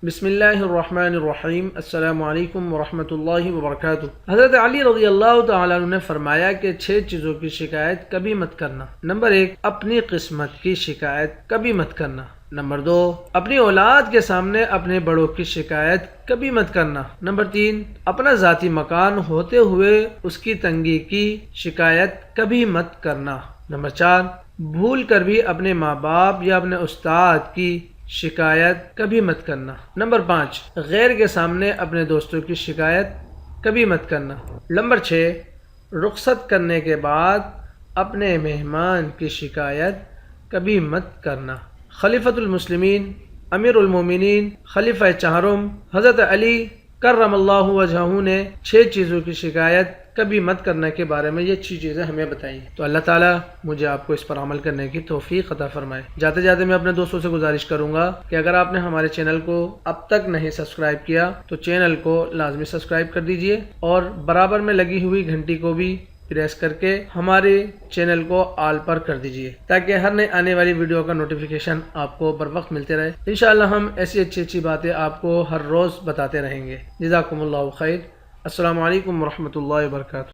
بسم اللہ الرحمن الرحیم۔ السلام علیکم ورحمۃ اللہ وبرکاتہ۔ حضرت علی رضی اللہ تعالیٰ عنہ نے فرمایا کہ 6 چیزوں کی شکایت کبھی مت کرنا۔ نمبر 1، اپنی قسمت کی شکایت کبھی مت کرنا۔ نمبر 2، اپنی اولاد کے سامنے اپنے بڑوں کی شکایت کبھی مت کرنا۔ نمبر 3، اپنا ذاتی مکان ہوتے ہوئے اس کی تنگی کی شکایت کبھی مت کرنا۔ نمبر 4، بھول کر بھی اپنے ماں باپ یا اپنے استاد کی شکایت کبھی مت کرنا۔ نمبر 5، غیر کے سامنے اپنے دوستوں کی شکایت کبھی مت کرنا۔ نمبر 6، رخصت کرنے کے بعد اپنے مہمان کی شکایت کبھی مت کرنا۔ خلیفۃ المسلمین، امیر المومنین، خلیفہ چہارم حضرت علی کرم اللہ وجہہ نے 6 چیزوں کی شکایت کبھی مت کرنے کے بارے میں یہ 6 چیزیں ہمیں بتائیں۔ تو اللہ تعالیٰ مجھے آپ کو اس پر عمل کرنے کی توفیق عطا فرمائے۔ جاتے جاتے میں اپنے دوستوں سے گزارش کروں گا کہ اگر آپ نے ہمارے چینل کو اب تک نہیں سبسکرائب کیا تو چینل کو لازمی سبسکرائب کر دیجئے اور برابر میں لگی ہوئی گھنٹی کو بھی پریس کر کے ہمارے چینل کو آل پر کر دیجئے تاکہ ہر نئے آنے والی ویڈیو کا نوٹیفیکیشن آپ کو بر وقت ملتے رہے۔ انشاءاللہ ہم ایسی اچھی باتیں آپ کو ہر روز بتاتے رہیں گے۔ جزاکم اللہ خیر۔ السلام علیکم ورحمۃ اللہ وبرکاتہ۔